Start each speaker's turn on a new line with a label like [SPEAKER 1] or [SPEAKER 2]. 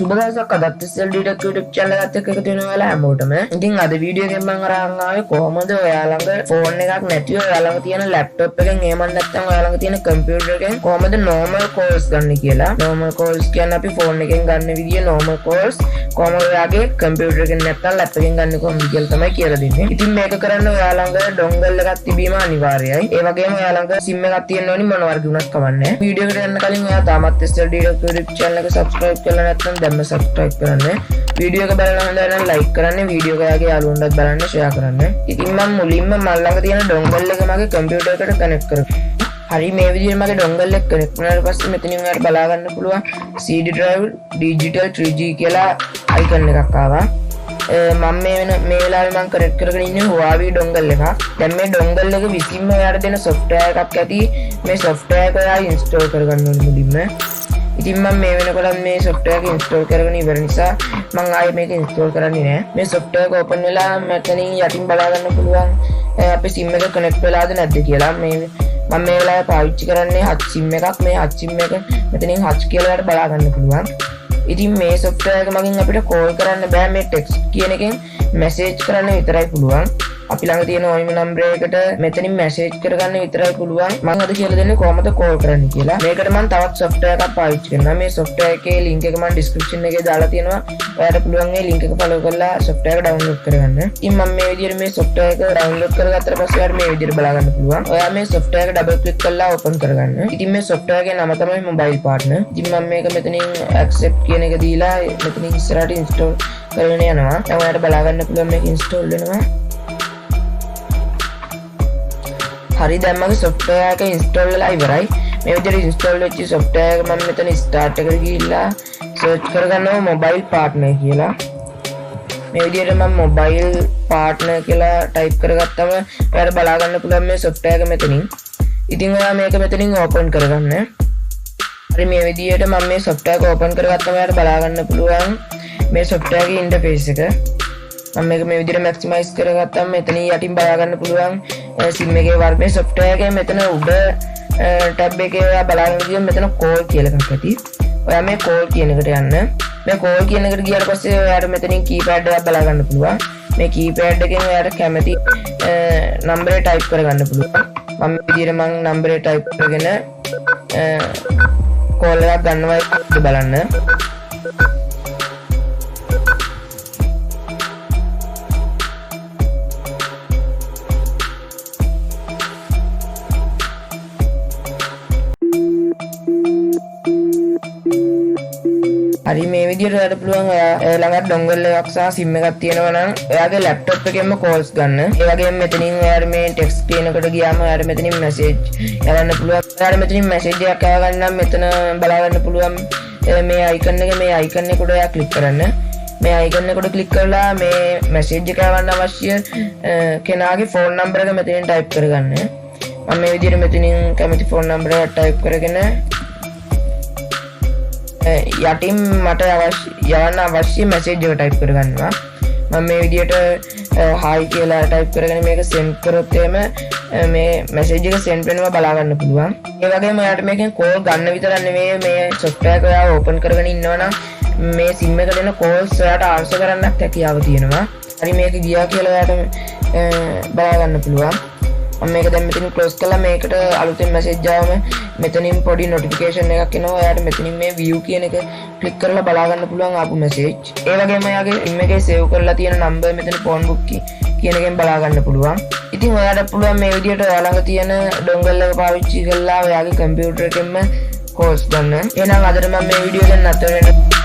[SPEAKER 1] සුබ දවසක් අදත් SLD TECH YouTube channel එකත් එක්ක එකතු වෙන ඔයාලා හැමෝටම. ඉතින් අද වීඩියෝ එකෙන් මම අරන් ආවේ කොහොමද ඔයා ළඟ ෆෝන් එකක් නැතිව ඔයා ළඟ තියෙන ලැප්ටොප් එකෙන් එහෙම නැත්නම් ඔයා ළඟ තියෙන කම්පියුටර් එකෙන් කොහොමද normal calls ගන්න කියලා. normal calls කියන්නේ අපි ෆෝන් එකෙන් ගන්න විදිය normal calls කොහොමද ඔයාගේ කම්පියුටර් එකෙන් නැත්නම් ලැප්ටොප් එකෙන් ගන්න කොහොමද කියලා තමයි කියලා දෙන්නේ. ඉතින් මේක කරන්න ඔයා ළඟ dongle එකක් තිබීම අනිවාර්යයි. ඒ වගේම ඔයා ළඟ SIM එකක් තියෙන්න ඕනි මොන වර්ග වුණත් කවන්නේ. වීඩියෝ එකට යන්න කලින් ඔයා තාමත් SLD TECH YouTube channel එක subscribe කරලා නැත්නම් දැම්ම subscribe කරන්න. වීඩියෝ එක බලන්න හොඳ නම් like කරන්න, වීඩියෝ එක ඔයාගේ යාළුවන්ටත් බලන්න share කරන්න. ඉතින් මම මුලින්ම මල් ළඟ තියෙන dongle එක මගේ කම්පියුටර් එකට connect කරගන්නවා. හරි මේ විදිහට මගේ dongle එක connect වුණාට පස්සේ මෙතනින් ඔයාලට බලා ගන්න පුළුවන් CD drive digital 3G කියලා icon එකක් ආවා. මම මේ වෙලාවේ මම connect කරගෙන ඉන්නේ Huawei dongle එක. දැන් මේ dongle එක විසින්ම ඔයාලට දෙන software එකක් ඇති. මේ software එක ඔයා install කරගන්න ඕනේ මුලින්ම. ඉතින් මම මේ වෙනකොට මේ software එක install කරගෙන ඉවර නිසා මම ආයේ මේක install කරන්නේ නැහැ. මේ software එක open වෙලා මෙතනින් යටින් බලා ගන්න පුළුවන් අපේ SIM එක connect වෙලාද නැද්ද කියලා. මම මේ වෙලාවේ පාවිච්චි කරන්නේ hot SIM එකක්. මේ hot SIM එක මෙතනින් hot කියලා ඔයාලට බලා ගන්න පුළුවන්. ඉතින් මේ software එක මගින් අපිට call කරන්න බෑ. මේ text කියන එකෙන් message කරන්න විතරයි පුළුවන්. අපි ළඟ තියෙන ඕනම නම්බර් එකකට මෙතනින් මැසේජ් කරගන්න විතරයි පුළුවන්. මම අද කියලා දෙන්නේ කොහොමද කෝල් කරන්න කියලා. මේකට මම තවත් software එකක් පාවිච්චි කරනවා. මේ software එකේ link එක මම description එකේ දාලා තියෙනවා. ඔයාලට පුළුවන් මේ link එක follow කරලා software එක download කරගන්න. ඉතින් මම මේ විදිහට මේ software එක download කරගත්තට පස්සේ ඔයාලට මේ විදිහට බලා ගන්න පුළුවන්. ඔයා මේ software එක double click කරලා open කරගන්න. ඉතින් මේ software එකේ නම තමයි mobile partner. ඉතින් මම මේක මෙතනින් accept කියන එක දීලා මෙතනින් ඉස්සරහට install කරගෙන යනවා. දැන් ඔයාලට බලා ගන්න පුළුවන් මේක install වෙනවා. හරි දැන් මගේ software එක install වෙලා ඉවරයි. මේ විදිහට install වෙච්ච software එක මම මෙතන start එකට ගිහිල්ලා search කරගන්නවා mobile partner කියලා. මේ විදිහට මම mobile partner කියලා type කරගත්තම ඔයාලට බලා ගන්න පුළුවන් මේ software එක මෙතනින්. ඉතින් ඔයා මේක මෙතනින් open කරගන්න. හරි මේ විදිහට මම මේ software එක open කරගත්තම ඔයාලට බලා ගන්න පුළුවන් මේ software එකේ interface එක. මම මේක මේ විදිහට maximize කරගත්තාම මෙතනින් යටින් බලා ගන්න පුළුවන් SIM එකේ වර්ග. මේ software එකේ මෙතන උඩ tab එකේ ඔයා බලාගෙන ගියොත් මෙතන call කියලා එකක් ඇති. ඔයා මේ call කියන එකට යන්න. මේ call කියන එකට ගියාට පස්සේ ඔයාට මෙතනින් keypad එකක් බලා ගන්න පුළුවන්. මේ keypad එකෙන් ඔයාට කැමති number එක type කරගන්න පුළුවන්. මම මේ විදිහට number එක type කරගෙන call එකක් ගන්නවා බලන්න. හරි මේ විදිහට ඔයාලට පුළුවන් ඔයා ළඟ dongle එකක් සහ SIM එකක් තියෙනවා නම් ඔයාගේ laptop එකෙන්ම calls ගන්න. ඒ වගේම මෙතනින් ඔයාලා මේ text කියනකට ගියාම ඔයාලා මෙතනින් message යවන්න පුළුවන්. ඔයාලා මෙතනින් message එකක් යව ගන්න නම් මෙතන බලා ගන්න පුළුවන් මේ icon එක උඩ ඔයා click කරන්න. මේ icon එක උඩ click කරලා මේ message එක යවන්න අවශ්‍ය කෙනාගේ phone number එක මෙතනින් type කරගන්න. මම මේ විදිහට මෙතනින් කැමති phone number එක type කරගෙන යටින් මට යවන්න අවශ්‍ය message එක type කරගන්නවා. මම මේ විදිහට hi කියලා type කරගෙන මේක send කරොත් එහෙම මේ message එක send වෙනවා බලා ගන්න පුළුවන්. ඒ වගේම ඔයාලට මේකෙන් call ගන්න විතරක් නෙමෙයි මේ software එක ඔයා open කරගෙන ඉන්නවා නම් මේ SIM එකට එන calls ඔයාලට answer කරන්නත් හැකියාව තියෙනවා. හරි මේක ගියා කියලා ඔයාලට බලා ගන්න පුළුවන්. මම මේක දැන් මෙතනින් close කරලා මේකට අලුතෙන් message ආවම මෙතනින් පොඩි notification එකක් එනවා. ඔයාලට මෙතනින් මේ view කියන එක click කරලා බලා ගන්න පුළුවන් ආපු message. ඒ වගේම ඔයාගේ SIM එකේ save කරලා තියෙන number මෙතන phone book කියන එකෙන් බලා ගන්න පුළුවන්. ඉතින් ඔයාලට පුළුවන් මේ විදිහට ඔයා ළඟ තියෙන dongle එක පාවිච්චි කරලා ඔයාගේ computer එකෙන්ම calls ගන්න. එහෙනම් අදට මම මේ වීඩියෝ එක නතර වෙනවා.